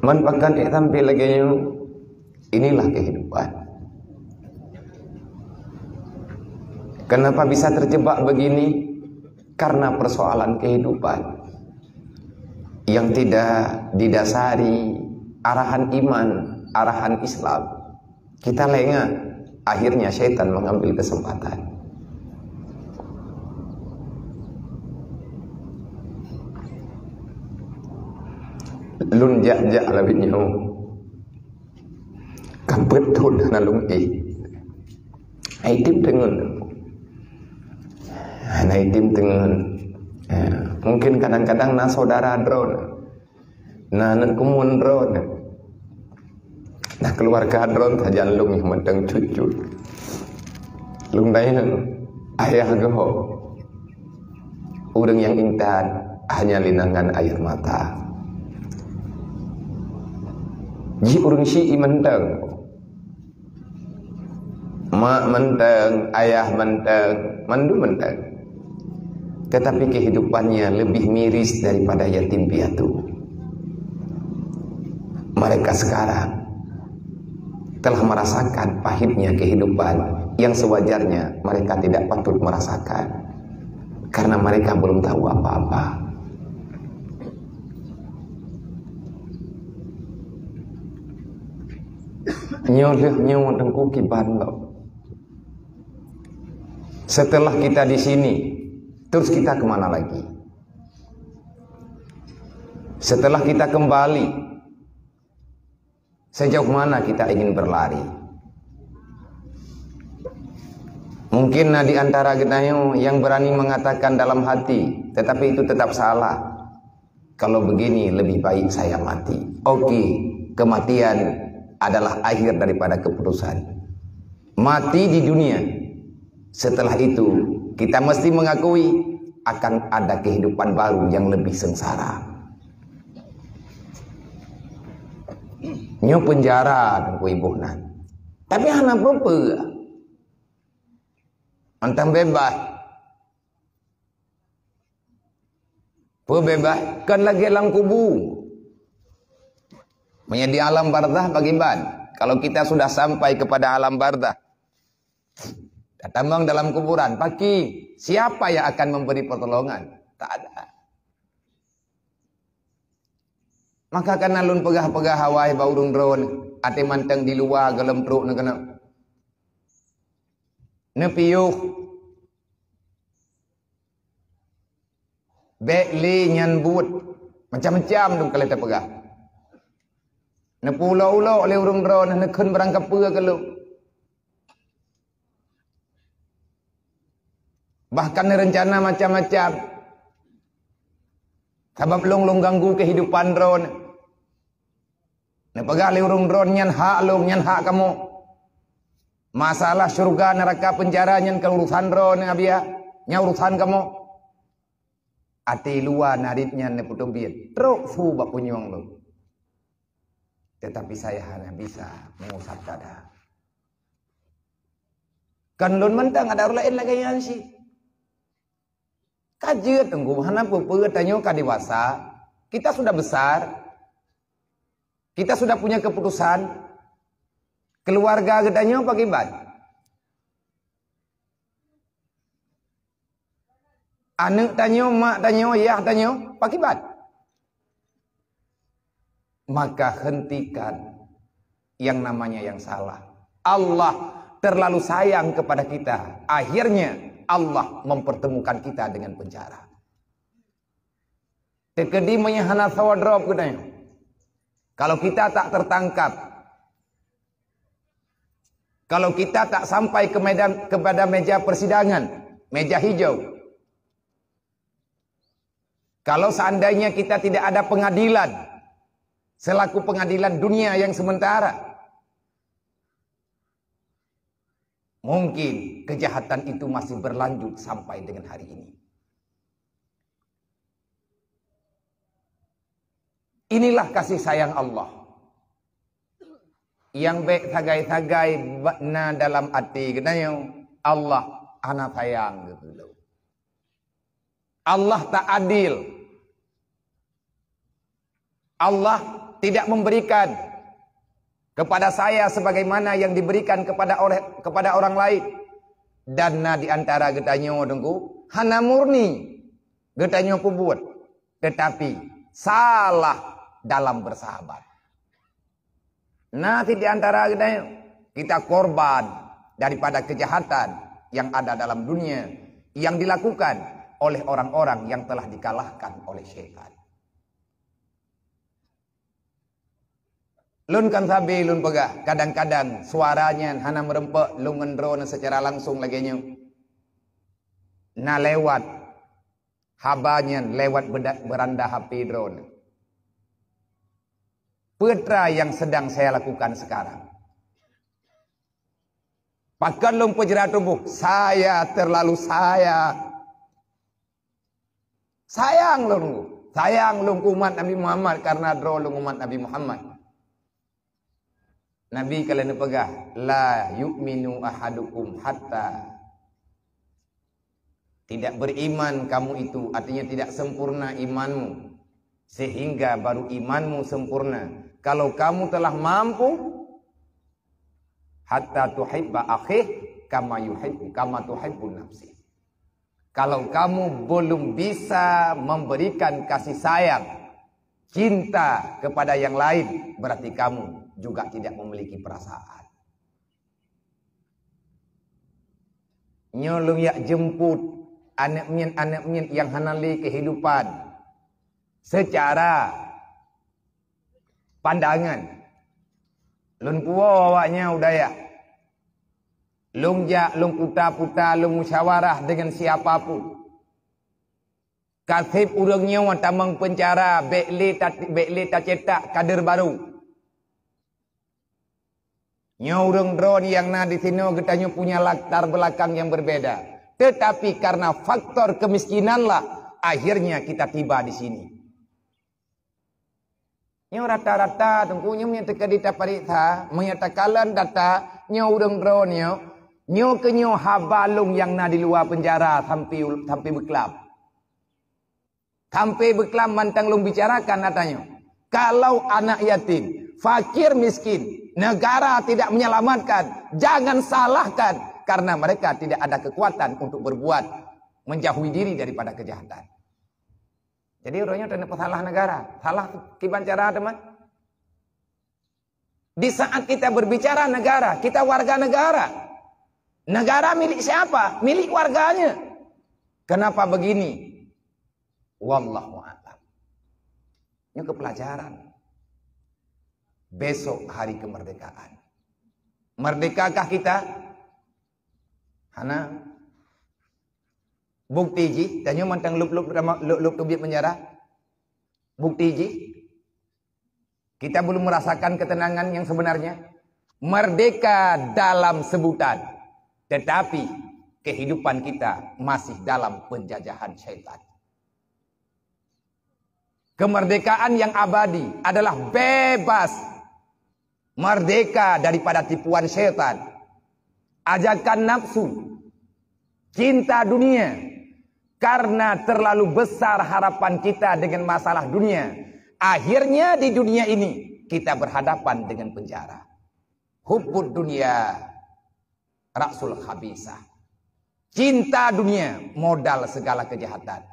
Man pakan tampil lagi inilah kehidupan. Kenapa bisa terjebak begini? Karena persoalan kehidupan yang tidak didasari arahan iman, arahan Islam. Kita lengah, akhirnya syaitan mengambil kesempatan. Lun jak-jak lebih nyaw kapet thun na lung ai tim tengen ai tim tengen mungkin kadang-kadang na saudara drone na anak kumun drone nah keluarga drone saja lung yang menteng cucu lung dayan ayah geho urang yang intan hanya linangan air mata. Ji urang si menteng, mak menteng, ayah menteng, mandu menteng. Tetapi kehidupannya lebih miris daripada yatim piatu. Mereka sekarang telah merasakan pahitnya kehidupan yang sewajarnya mereka tidak patut merasakan, karena mereka belum tahu apa-apa. Nyoh dengku kiban lo. Setelah kita di sini, terus kita kemana lagi? Setelah kita kembali, sejauh mana kita ingin berlari? Mungkin di antara kita yang berani mengatakan dalam hati, tetapi itu tetap salah. Kalau begini lebih baik saya mati. Oke, kematian adalah akhir daripada keputusan. Mati di dunia. Setelah itu kita mesti mengakui akan ada kehidupan baru yang lebih sengsara. Nyo penjara dan kuibuhnan. Tapi hana apa? Antang bebas. Bebas kan lagi alam kubu. Menjadi alam barzah bagiban. Kalau kita sudah sampai kepada alam barzah, datang dalam kuburan, pagi siapa yang akan memberi pertolongan? Tak ada. Maka karena lun pegah-pegah hawai baurung drone, ate manteng di luar gelem truk kena. Nepiyuh. Bekli nyan but, macam-macam dong kalau kita pegah. Na pulau-ulau oleh urung drone na kun barang kapua kalau. Bahkan rencana macam-macam. Sebab long ganggu kehidupan drone. Na pegah oleh urung drone nyan hak kamu. Masalah surga neraka penjara nyan ke urusan drone abia, nya urusan kamu. Ati luar naritnya ne putubiat. Truk fu bak punyong lu. Tetapi saya hanya bisa mengusap dada. Kan lun mentang ada orang lain lagi yang sih. Kajian tunggu hana puput tanyo ka dewasa. Kita sudah besar. Kita sudah punya keputusan. Keluarga gedanyo pakibat. Anak tanyo, mak tanyo, ayah tanyo pakibat. Maka hentikan yang namanya yang salah. Allah terlalu sayang kepada kita. Akhirnya Allah mempertemukan kita dengan penjara. Tekedi menyahana sawadrop katanya. Kalau kita tak tertangkap, kalau kita tak sampai kepada meja persidangan, meja hijau, kalau seandainya kita tidak ada pengadilan, selaku pengadilan dunia yang sementara, mungkin kejahatan itu masih berlanjut sampai dengan hari ini. Inilah kasih sayang Allah yang baik tagai-tagai bakna dalam hati kenanya Allah anak sayang gitu. Allah tak adil. Allah tidak memberikan kepada saya sebagaimana yang diberikan kepada orang lain. Dan di antara getanyo dengku hana murni getanyo buat, tetapi salah dalam bersahabat. Nanti di antara getanyo kita korban daripada kejahatan yang ada dalam dunia yang dilakukan oleh orang-orang yang telah dikalahkan oleh syaitan. Lun kan sabi lun pegah, kadang-kadang suaranya hana merempek lun ngendro secara langsung lagi nyo. Na lewat habanya lewat beranda HP drone. Putra yang sedang saya lakukan sekarang. Pakan lun pejerat tubuh, saya terlalu sayang lun umat Nabi Muhammad karena drone lun umat Nabi Muhammad. Nabi kalian pegah, la yu'minu ahadukum hatta, tidak beriman kamu itu, artinya tidak sempurna imanmu, sehingga baru imanmu sempurna kalau kamu telah mampu hatta tuhibba akhih kama tuhibbu nafsi. Kalau kamu belum bisa memberikan kasih sayang, cinta kepada yang lain, berarti kamu juga tidak memiliki perasaan. Nyolong yak jemput anak mien yang hanali kehidupan secara pandangan. Lun puo awaknya udaya. Lung puta lung musyawarah dengan siapapun. Kasih urangnya tamang pencara bekle tak cetak kader baru. Nyorong drone yang di sini getanya punya latar belakang yang berbeda. Tetapi karena faktor kemiskinanlah akhirnya kita tiba di sini. Nyo rata-rata tengkunya menyatakan di taparita menyatakan data nyorong drone nyo kenyo habalung yang di luar penjara sampai beklap. Sampai beklam mantang lung bicarakan katanya. Kalau anak yatim, fakir miskin, negara tidak menyelamatkan, jangan salahkan karena mereka tidak ada kekuatan untuk berbuat menjauhi diri daripada kejahatan. Jadi orangnya tidak salah negara, salah kibancara teman. Di saat kita berbicara negara, kita warga negara. Negara milik siapa? Milik warganya. Kenapa begini? Wallahu a'lam. Ini kepelajaran. Besok hari kemerdekaan. Merdekakah kita? Hana bukti ji, tanya mantang lup tubit penjara. Bukti ji. Kita belum merasakan ketenangan yang sebenarnya. Merdeka dalam sebutan, tetapi kehidupan kita masih dalam penjajahan syaitan. Kemerdekaan yang abadi adalah bebas. Merdeka daripada tipuan syaitan. Ajakan nafsu. Cinta dunia. Karena terlalu besar harapan kita dengan masalah dunia. Akhirnya di dunia ini kita berhadapan dengan penjara. Hubbud dunia ra'sul khabisah. Cinta dunia modal segala kejahatan.